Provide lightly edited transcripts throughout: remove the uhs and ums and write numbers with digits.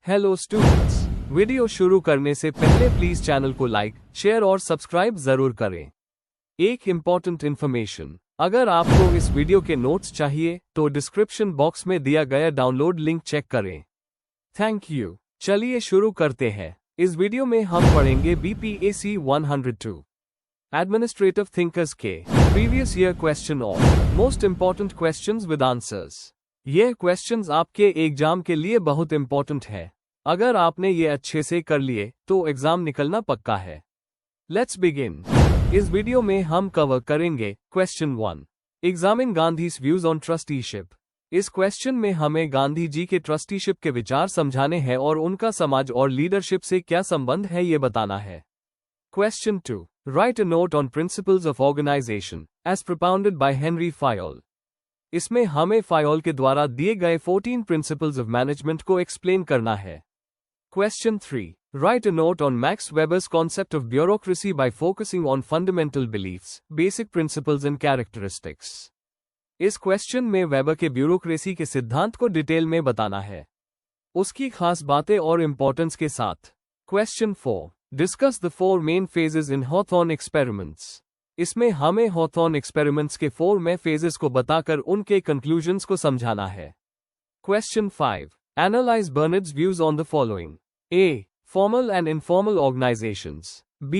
Hello students, video शुरू करने से पहले प्लीज चैनल को लाइक, शेयर और सब्सक्राइब जरूर करें। एक इम्पॉर्टेंट इन्फॉर्मेशन, अगर आपको इस वीडियो के नोट्स चाहिए तो डिस्क्रिप्शन बॉक्स में दिया गया डाउनलोड लिंक चेक करें। Thank you. चलिए शुरू करते हैं। इस वीडियो में हम पढ़ेंगे BPAC 102 एडमिनिस्ट्रेटिव थिंकर्स के प्रीवियस ईयर क्वेश्चन और most important questions with answers. यह क्वेश्चंस आपके एग्जाम के लिए बहुत इंपॉर्टेंट है। अगर आपने ये अच्छे से कर लिए तो एग्जाम निकलना पक्का है। Let's begin. इस वीडियो में हम कवर करेंगे question 1, examine Gandhi's views on trusteeship. इस क्वेश्चन में हमें गांधी जी के ट्रस्टीशिप के विचार समझाने हैं और उनका समाज और लीडरशिप से क्या संबंध है ये बताना है। Question 2, write a note on principles of organisation as propounded by Henri Fayol. इसमें हमें फायोल के द्वारा दिए गए 14 प्रिंसिपल्स ऑफ मैनेजमेंट को एक्सप्लेन करना है। Question 3, write a note on Max Weber's concept of bureaucracy by focusing on fundamental beliefs, basic principles and characteristics. इस क्वेश्चन में वेबर के ब्यूरोक्रेसी के सिद्धांत को डिटेल में बताना है, उसकी खास बातें और इंपॉर्टेंस के साथ। Question 4, discuss the 4 main phases in Hawthorne experiments. इसमें हमें हॉथॉर्न एक्सपेरिमेंट्स के 4 में फेजेस को बताकर उनके कंक्लूजन्स को समझाना है। Question 5, analyse Barnard's views on the following. A. Formal and informal organisations. B.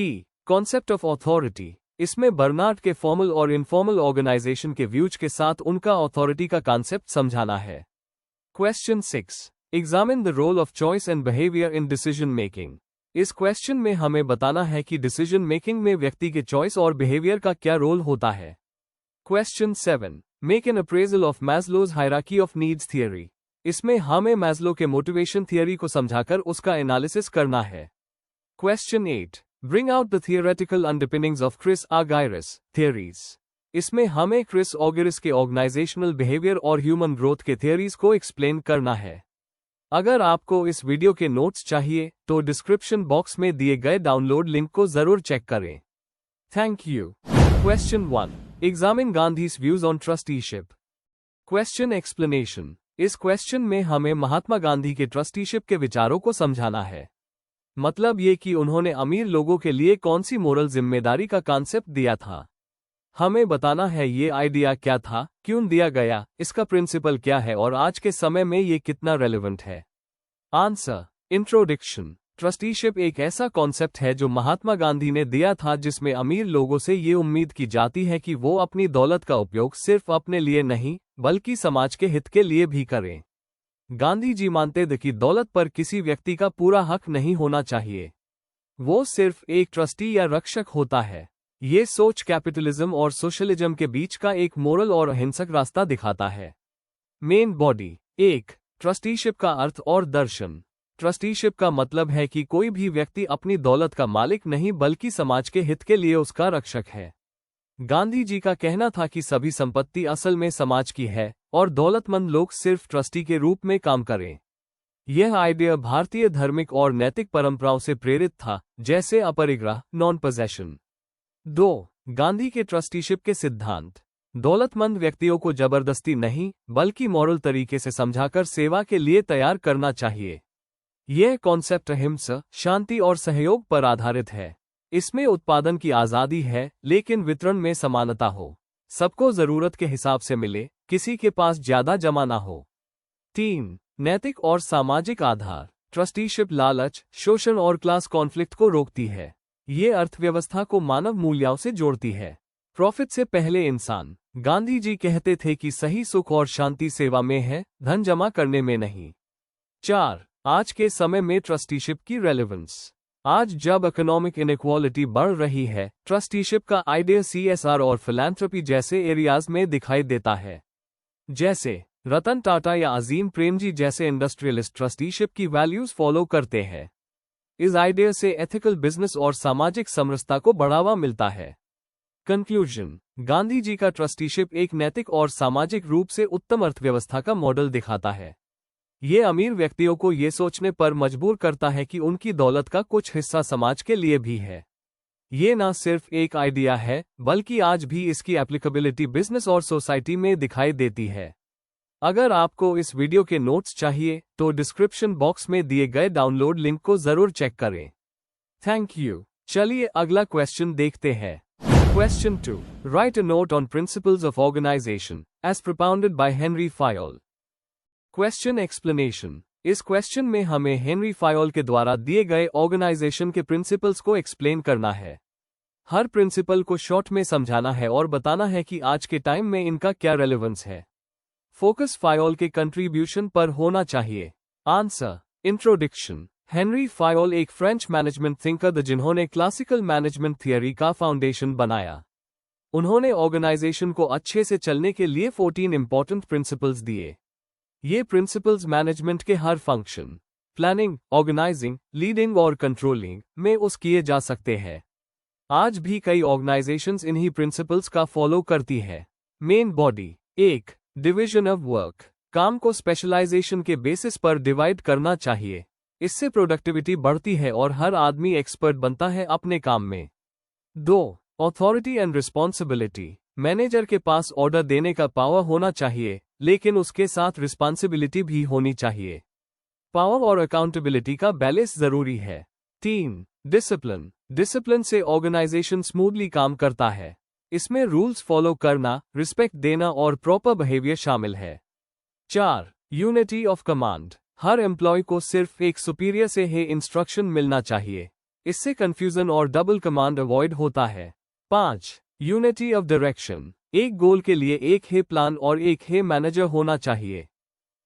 Concept of authority. इसमें बर्नार्ड के फॉर्मल और इनफॉर्मल ऑर्गेनाइजेशन के व्यूज के साथ उनका अथॉरिटी का कॉन्सेप्ट समझाना है। Question 6, examine the role of choice and behaviour in decision making. इस क्वेश्चन में हमें बताना है कि डिसीजन मेकिंग में व्यक्ति के चॉइस और बिहेवियर का क्या रोल होता है। Question 7, make an appraisal of Maslow's hierarchy of needs theory. इसमें हमें मैस्लो के मोटिवेशन थियरी को समझाकर उसका एनालिसिस करना है। Question 8, bring out the theoretical underpinnings of Chris Argyris theories. इसमें हमें क्रिस ऑगरिस के ऑर्गेनाइजेशनल बिहेवियर और ह्यूमन ग्रोथ के थियरीज को एक्सप्लेन करना है। अगर आपको इस वीडियो के नोट्स चाहिए तो डिस्क्रिप्शन बॉक्स में दिए गए डाउनलोड लिंक को जरूर चेक करें। Thank you. Question 1, examine Gandhi's views on trusteeship. Question explanation. इस क्वेश्चन में हमें महात्मा गांधी के ट्रस्टीशिप के विचारों को समझाना है। मतलब ये कि उन्होंने अमीर लोगों के लिए कौन सी मोरल जिम्मेदारी का कॉन्सेप्ट दिया था। हमें बताना है ये आइडिया क्या था, क्यों दिया गया, इसका प्रिंसिपल क्या है और आज के समय में ये कितना रेलेवेंट है। आंसर। इंट्रोडक्शन। ट्रस्टीशिप एक ऐसा कॉन्सेप्ट है जो महात्मा गांधी ने दिया था, जिसमें अमीर लोगों से ये उम्मीद की जाती है कि वो अपनी दौलत का उपयोग सिर्फ अपने लिए नहीं बल्कि समाज के हित के लिए भी करें। गांधी जी मानते थे कि दौलत पर किसी व्यक्ति का पूरा हक नहीं होना चाहिए, वो सिर्फ एक ट्रस्टी या रक्षक होता है। ये सोच कैपिटलिज्म और सोशलिज्म के बीच का एक मोरल और अहिंसक रास्ता दिखाता है। Main body. 1. ट्रस्टीशिप का अर्थ और दर्शन। ट्रस्टीशिप का मतलब है कि कोई भी व्यक्ति अपनी दौलत का मालिक नहीं बल्कि समाज के हित के लिए उसका रक्षक है। गांधी जी का कहना था कि सभी संपत्ति असल में समाज की है और दौलतमंद लोग सिर्फ ट्रस्टी के रूप में काम करें। यह आइडिया भारतीय धार्मिक और नैतिक परंपराओं से प्रेरित था, जैसे अपरिग्रह, नॉन पोजेशन। 2. गांधी के ट्रस्टीशिप के सिद्धांत। दौलतमंद व्यक्तियों को जबरदस्ती नहीं बल्कि मॉरल तरीके से समझाकर सेवा के लिए तैयार करना चाहिए। यह कॉन्सेप्ट अहिंसा, शांति और सहयोग पर आधारित है। इसमें उत्पादन की आज़ादी है लेकिन वितरण में समानता हो, सबको जरूरत के हिसाब से मिले, किसी के पास ज्यादा जमा ना हो। 3. नैतिक और सामाजिक आधार। ट्रस्टीशिप लालच, शोषण और क्लास कॉन्फ्लिक्ट को रोकती है। ये अर्थव्यवस्था को मानव मूल्यों से जोड़ती है। प्रॉफिट से पहले इंसान। गांधी जी कहते थे कि सही सुख और शांति सेवा में है, धन जमा करने में नहीं। 4. आज के समय में ट्रस्टीशिप की रेलेवेंस। आज जब इकोनॉमिक इनइक्वालिटी बढ़ रही है, ट्रस्टीशिप का आइडिया CSR और फिलैंथ्रोपी जैसे एरियाज में दिखाई देता है। जैसे रतन टाटा या अजीम प्रेमजी जैसे इंडस्ट्रियलिस्ट ट्रस्टीशिप की वैल्यूज फॉलो करते हैं। इस आइडिया से एथिकल बिजनेस और सामाजिक समरसता को बढ़ावा मिलता है। कंक्लूजन। गांधी जी का ट्रस्टीशिप एक नैतिक और सामाजिक रूप से उत्तम अर्थव्यवस्था का मॉडल दिखाता है। ये अमीर व्यक्तियों को ये सोचने पर मजबूर करता है कि उनकी दौलत का कुछ हिस्सा समाज के लिए भी है। ये ना सिर्फ एक आइडिया है बल्कि आज भी इसकी एप्लीकेबिलिटी बिजनेस और सोसाइटी में दिखाई देती है। अगर आपको इस वीडियो के नोट्स चाहिए तो डिस्क्रिप्शन बॉक्स में दिए गए डाउनलोड लिंक को जरूर चेक करें। Thank you. चलिए अगला क्वेश्चन देखते हैं। Question 2. Write a note on principles of organization, as propounded by Henry Fayol. Question explanation. इस क्वेश्चन में हमें हेनरी फायोल के द्वारा दिए गए ऑर्गेनाइजेशन के प्रिंसिपल्स को एक्सप्लेन करना है। हर प्रिंसिपल को शॉर्ट में समझाना है और बताना है कि आज के टाइम में इनका क्या रेलेवेंस है। फोकस फायोल के कंट्रीब्यूशन पर होना चाहिए। आंसर। इंट्रोडक्शन। हेनरी फायोल एक फ्रेंच मैनेजमेंट थिंकर जिन्होंने क्लासिकल मैनेजमेंट थियरी का फाउंडेशन बनाया। उन्होंने ऑर्गेनाइजेशन को अच्छे से चलने के लिए 14 इंपॉर्टेंट प्रिंसिपल्स दिए। ये प्रिंसिपल्स मैनेजमेंट के हर फंक्शन, प्लानिंग, ऑर्गेनाइजिंग, लीडिंग और कंट्रोलिंग में यूज किए जा सकते हैं। आज भी कई ऑर्गेनाइजेशंस इन्हीं प्रिंसिपल्स का फॉलो करती है। Main body. 1. Division of work. काम को स्पेशलाइजेशन के बेसिस पर डिवाइड करना चाहिए। इससे प्रोडक्टिविटी बढ़ती है और हर आदमी एक्सपर्ट बनता है अपने काम में। 2. Authority and responsibility. मैनेजर के पास ऑर्डर देने का पावर होना चाहिए, लेकिन उसके साथ रिस्पॉन्सिबिलिटी भी होनी चाहिए। पावर और अकाउंटेबिलिटी का बैलेंस जरूरी है। 3. डिसिप्लिन। डिसिप्लिन से ऑर्गेनाइजेशन स्मूथली काम करता है। इसमें रूल्स फॉलो करना, रिस्पेक्ट देना और प्रॉपर बिहेवियर शामिल है। 4. Unity of command. हर एम्प्लॉय को सिर्फ एक सुपीरियर से ही इंस्ट्रक्शन मिलना चाहिए। इससे कंफ्यूजन और डबल कमांड अवॉइड होता है। 5. Unity of direction. एक गोल के लिए एक ही प्लान और एक ही मैनेजर होना चाहिए।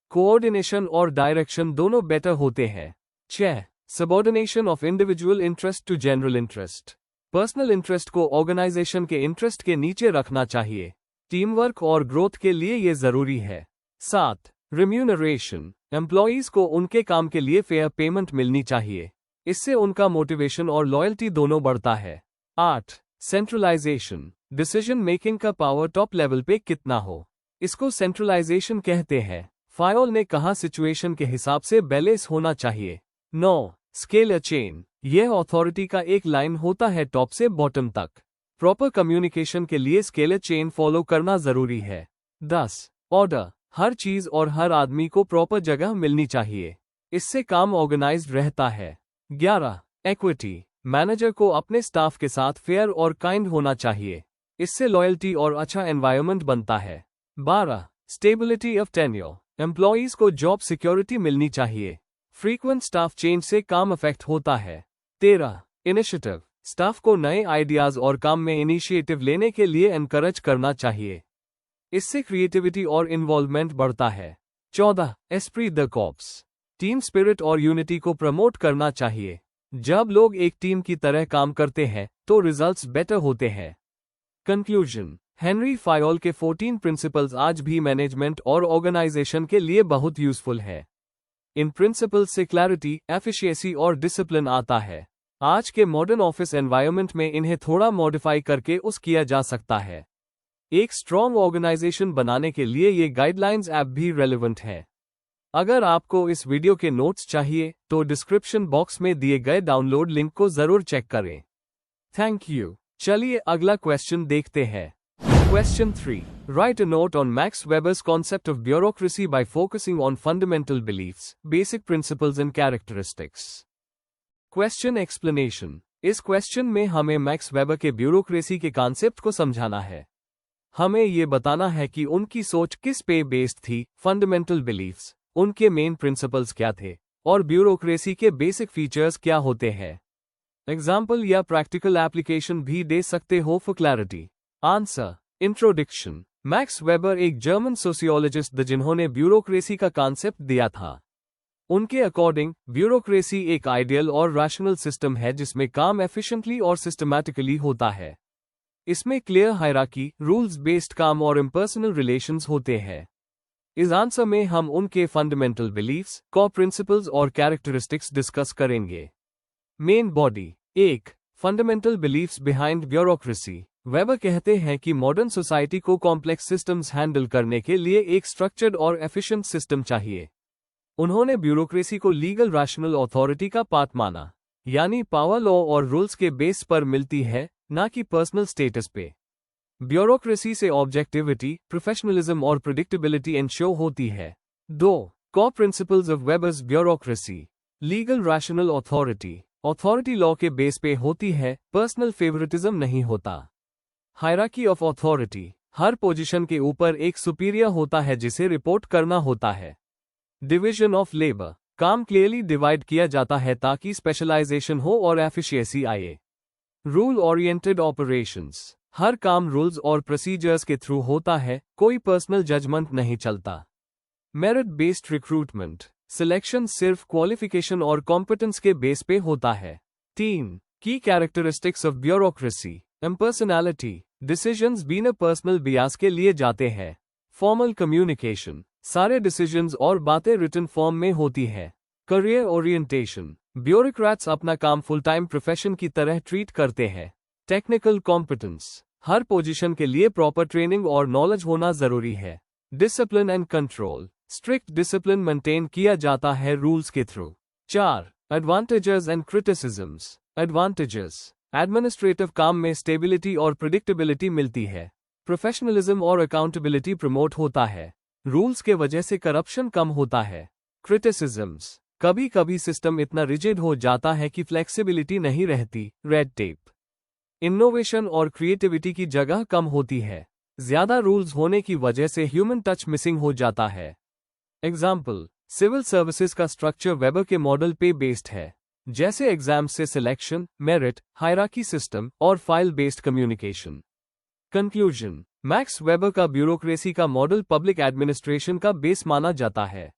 कोऑर्डिनेशन और डायरेक्शन दोनों बेटर होते हैं। 6. Subordination of individual interest to general interest. Personal interest को ऑर्गेनाइजेशन के इंटरेस्ट के नीचे रखना चाहिए। टीम वर्क और ग्रोथ के लिए यह जरूरी है। 7. रिम्यूनरेशन। एम्प्लॉयज को उनके काम के लिए फेयर पेमेंट मिलनी चाहिए। इससे उनका मोटिवेशन और लॉयल्टी दोनों बढ़ता है। 8. सेंट्रलाइजेशन। डिसीजन मेकिंग का पावर टॉप लेवल पे कितना हो, इसको सेंट्रलाइजेशन कहते हैं। फायोल ने कहा सिचुएशन के हिसाब से बैलेंस होना चाहिए। 9. Scale a chain. यह अथॉरिटी का एक लाइन होता है टॉप से बॉटम तक। प्रॉपर कम्युनिकेशन के लिए स्केल अ चेन फॉलो करना जरूरी है। 10. ऑर्डर। हर चीज और हर आदमी को प्रॉपर जगह मिलनी चाहिए। इससे काम ऑर्गेनाइज्ड रहता है। 11. इक्विटी। मैनेजर को अपने स्टाफ के साथ फेयर और काइंड होना चाहिए। इससे लॉयल्टी और अच्छा एनवायरनमेंट बनता है। 12. Stability of tenure. एम्प्लॉयज को जॉब सिक्योरिटी मिलनी चाहिए। फ्रीक्वेंट स्टाफ चेंज से काम अफेक्ट होता है। 13. इनिशिएटिव। स्टाफ को नए आइडियाज और काम में इनिशिएटिव लेने के लिए एनकरेज करना चाहिए। इससे क्रिएटिविटी और इन्वॉल्वमेंट बढ़ता है। 14. Esprit the corps. Team spirit और यूनिटी को प्रमोट करना चाहिए। जब लोग एक टीम की तरह काम करते हैं तो रिजल्ट्स बेटर होते हैं। कंक्लूजन। हेनरी फायोल के 14 प्रिंसिपल्स आज भी मैनेजमेंट और ऑर्गेनाइजेशन के लिए बहुत यूजफुल है। इन प्रिंसिपल्स से क्लैरिटी, एफिशिएंसी और डिसिप्लिन आता है। आज के मॉडर्न ऑफिस एनवायरनमेंट में इन्हें थोड़ा मॉडिफाई करके उस किया जा सकता है। एक स्ट्रॉन्ग ऑर्गेनाइजेशन बनाने के लिए ये गाइडलाइंस ऐप भी रेलेवेंट है। अगर आपको इस वीडियो के नोट्स चाहिए तो डिस्क्रिप्शन बॉक्स में दिए गए डाउनलोड लिंक को जरूर चेक करें। Thank you. चलिए अगला क्वेश्चन देखते हैं। Question 3. Write a note on Max Weber's concept of bureaucracy by focusing on fundamental beliefs, basic principles and characteristics. Question explanation. इस क्वेश्चन में हमें मैक्स वेबर के ब्यूरोक्रेसी के कॉन्सेप्ट को समझाना है। हमें ये बताना है कि उनकी सोच किस पे बेस्ड थी, फंडामेंटल बिलीफ्स, उनके मेन प्रिंसिपल्स क्या थे, और ब्यूरोक्रेसी के बेसिक फीचर्स क्या होते हैं। एग्जाम्पल या प्रैक्टिकल एप्लीकेशन भी दे सकते हो for clarity. Answer. Introduction. Max weber एक जर्मन सोशियोलॉजिस्ट जिन्होंने ब्यूरोक्रेसी का कॉन्सेप्ट दिया था। उनके अकॉर्डिंग ब्यूरोक्रेसी एक आइडियल और रैशनल सिस्टम है जिसमें काम एफिशिएंटली और सिस्टमैटिकली होता है। इसमें क्लियर हायरार्की, रूल्स बेस्ड काम और इम्पर्सनल रिलेशंस होते हैं। इस आंसर में हम उनके फंडामेंटल बिलीफ्स, कोर प्रिंसिपल्स और कैरेक्टरिस्टिक्स डिस्कस करेंगे। Main body. 1. Fundamental beliefs behind bureaucracy. Weber कहते हैं कि मॉडर्न सोसाइटी को कॉम्प्लेक्स सिस्टम्स हैंडल करने के लिए एक स्ट्रक्चर्ड और एफिशिएंट सिस्टम चाहिए। उन्होंने ब्यूरोक्रेसी को लीगल रैशनल अथॉरिटी का पार्ट माना, यानी पावर लॉ और रूल्स के बेस पर मिलती है, ना कि पर्सनल स्टेटस पे। ब्यूरोक्रेसी से ऑब्जेक्टिविटी, प्रोफेशनलिज्म और प्रिडिक्टेबिलिटी इंश्योर होती है। 2. Core principles of Weber's bureaucracy. Legal rational authority. Authority law के बेस पे होती है, पर्सनल फेवरेटिज्म नहीं होता। Hierarchy of authority. हर पोजीशन के ऊपर एक सुपीरियर होता है जिसे रिपोर्ट करना होता है। Division of labour. काम क्लियरली डिवाइड किया जाता है ताकि स्पेशलाइजेशन हो और एफिशिएंसी आए। Rule oriented operations. हर काम रूल्स और प्रोसीजर्स के थ्रू होता है, कोई पर्सनल जजमेंट नहीं चलता। Merit based recruitment. सिलेक्शन सिर्फ क्वालिफिकेशन और कॉम्पिटेंस के बेस पे होता है। 3. की characteristics of bureaucracy. Impersonality. Decisions बिना पर्सनल बियास के लिए जाते हैं। Formal communication. सारे डिसीजंस और बातें रिटन फॉर्म में होती है। Career orientation. ब्यूरोक्रेट्स अपना काम फुल टाइम प्रोफेशन की तरह ट्रीट करते हैं। Technical competence. हर पोजीशन के लिए प्रॉपर ट्रेनिंग और नॉलेज होना जरूरी है। Discipline and control. Strict discipline maintain किया जाता है रूल्स के through. 4. Advantages and criticisms. Advantages. Administrative काम में स्टेबिलिटी और प्रिडिक्टेबिलिटी मिलती है। प्रोफेशनलिज्म और अकाउंटेबिलिटी प्रमोट होता है। रूल्स के वजह से करप्शन कम होता है। क्रिटिसिज्म्स। कभी कभी सिस्टम इतना रिजिड हो जाता है कि फ्लेक्सिबिलिटी नहीं रहती। Red tape. इनोवेशन और क्रिएटिविटी की जगह कम होती है। ज्यादा रूल्स होने की वजह से ह्यूमन टच मिसिंग हो जाता है। एग्जाम्पल, सिविल सर्विसेज का स्ट्रक्चर वेबर के मॉडल पे बेस्ड है, जैसे एग्जाम्स से सिलेक्शन, मेरिट, हायरार्की सिस्टम और file based communication. Conclusion, max weber का ब्यूरोक्रेसी का मॉडल पब्लिक एडमिनिस्ट्रेशन का बेस माना जाता है।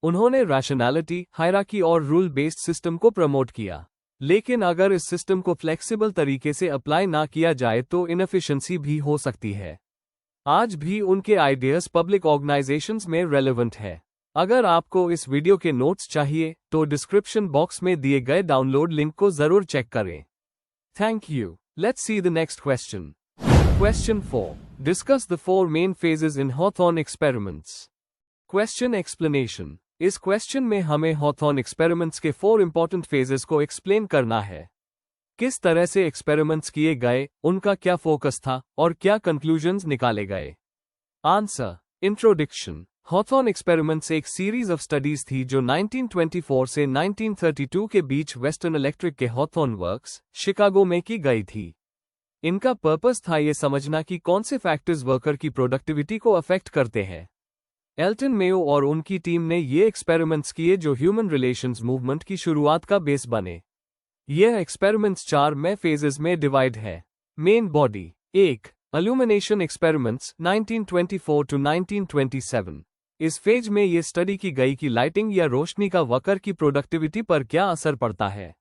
उन्होंने रैशनैलिटी, हायरार्की और रूल बेस्ड सिस्टम को प्रमोट किया, लेकिन अगर इस सिस्टम को फ्लेक्सिबल तरीके से अप्लाई ना किया जाए तो इनएफिशिएंसी भी हो सकती है। आज भी उनके आइडियाज पब्लिक ऑर्गेनाइजेशंस में रेलेवेंट है। अगर आपको इस वीडियो के नोट्स चाहिए तो डिस्क्रिप्शन बॉक्स में दिए गए डाउनलोड लिंक को जरूर चेक करें। Thank you. Let's see the next question. Question 4. Discuss the 4 main phases in Hawthorne experiments. Question explanation. इस क्वेश्चन में हमें Hawthorne experiments के 4 important phases को एक्सप्लेन करना है। किस तरह से एक्सपेरिमेंट्स किए गए, उनका क्या फोकस था और क्या कंक्लूजन्स निकाले गए। आंसर। इंट्रोडक्शन। Hawthorne experiments एक सीरीज ऑफ स्टडीज थी जो 1924 से 1932 के बीच वेस्टर्न इलेक्ट्रिक के Hawthorne वर्क्स, शिकागो में की गई थी। इनका पर्पस था ये समझना कि कौन से फैक्टर्स वर्कर की प्रोडक्टिविटी को अफेक्ट करते हैं। एल्टन मेयो और उनकी टीम ने ये एक्सपेरिमेंट्स किए जो ह्यूमन रिलेशंस मूवमेंट की शुरुआत का बेस बने। यह एक्सपेरिमेंट्स 4 में फेजेस में डिवाइड है। Main body. 1. Illumination experiments 1924 to 1927। इस फेज में ये स्टडी की गई कि लाइटिंग या रोशनी का वर्कर की प्रोडक्टिविटी पर क्या असर पड़ता है।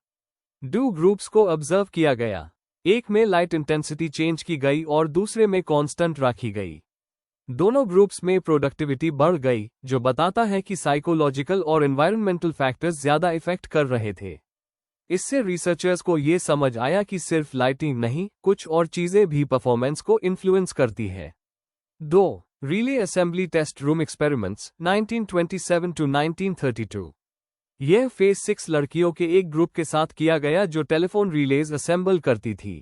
2 ग्रुप्स को ऑब्जर्व किया गया। एक में लाइट इंटेंसिटी चेंज की गई और दूसरे में कांस्टेंट रखी गई। दोनों ग्रुप्स में प्रोडक्टिविटी बढ़ गई, जो बताता है कि साइकोलॉजिकल और एनवायरनमेंटल फैक्टर्स ज्यादा इफेक्ट कर रहे थे। इससे रिसर्चर्स को ये समझ आया कि सिर्फ लाइटिंग नहीं, कुछ और चीजें भी परफॉर्मेंस को इन्फ्लुएंस करती है। 2. Relay assembly test room experiments 1927 to 1932। यह फेज 6 लड़कियों के एक ग्रुप के साथ किया गया जो टेलीफोन रिलेज असेंबल करती थी।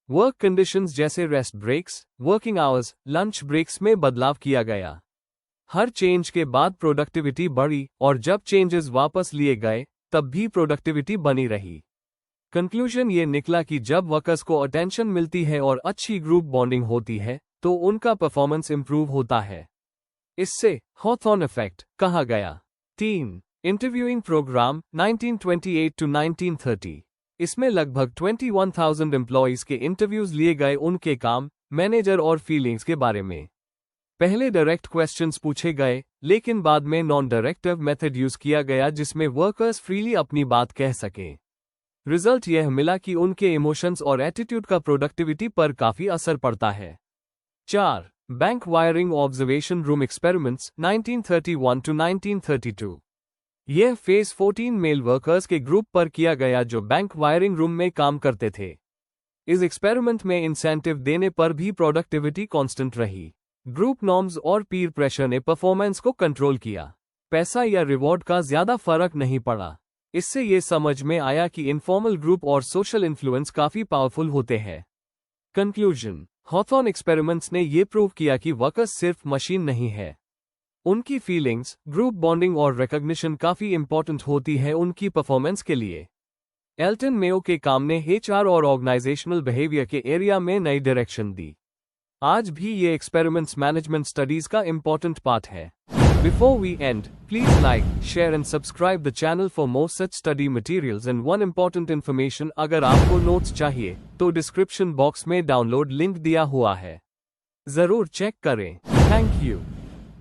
वर्क कंडीशंस जैसे rest breaks, working hours, lunch breaks में बदलाव किया गया। हर चेंज के बाद प्रोडक्टिविटी बढ़ी और जब चेंजेस वापस लिए गए तब भी प्रोडक्टिविटी बनी रही। कंक्लूजन ये निकला कि जब वर्कर्स को अटेंशन मिलती है और अच्छी ग्रुप बॉन्डिंग होती है तो उनका परफॉर्मेंस इंप्रूव होता है। इससे हॉथॉर्न इफेक्ट कहा गया। 3. Interviewing programme 1928 to 1930। इसमें लगभग 21,000 एम्प्लॉयज के इंटरव्यूज लिए गए उनके काम, मैनेजर और फीलिंग्स के बारे में। पहले डायरेक्ट क्वेश्चंस पूछे गए, लेकिन बाद में नॉन डायरेक्टिव मेथड यूज किया गया जिसमें वर्कर्स फ्रीली अपनी बात कह सकें। रिजल्ट यह मिला कि उनके इमोशंस और एटीट्यूड का प्रोडक्टिविटी पर काफी असर पड़ता है। 4. Bank wiring observation room experiments 1931 to 1932। यह फेज 14 मेल वर्कर्स के ग्रुप पर किया गया जो बैंक वायरिंग रूम में काम करते थे। इस एक्सपेरिमेंट में इंसेंटिव देने पर भी प्रोडक्टिविटी कांस्टेंट रही। ग्रुप नॉर्म्स और पीर प्रेशर ने परफॉर्मेंस को कंट्रोल किया। पैसा या रिवॉर्ड का ज्यादा फर्क नहीं पड़ा। इससे ये समझ में आया कि इनफॉर्मल ग्रुप और सोशल इन्फ्लुएंस काफी पावरफुल होते हैं। कंक्लूजन। हॉथॉर्न एक्सपेरिमेंट्स ने ये प्रूव किया कि वर्कर्स सिर्फ मशीन नहीं है। उनकी फीलिंग्स, ग्रुप बॉन्डिंग और रिकॉग्निशन काफी इंपॉर्टेंट होती है उनकी परफॉर्मेंस के लिए। एल्टन मेयो के काम ने एचआर और ऑर्गेनाइजेशनल बिहेवियर के एरिया में नई डायरेक्शन दी। आज भी ये एक्सपेरिमेंट्स मैनेजमेंट स्टडीज का इंपॉर्टेंट पार्ट है। Before we end, please like, share and subscribe the channel for more such study materials and one important information अगर आपको नोट्स चाहिए तो डिस्क्रिप्शन बॉक्स में डाउनलोड लिंक दिया हुआ है, जरूर चेक करें। Thank you.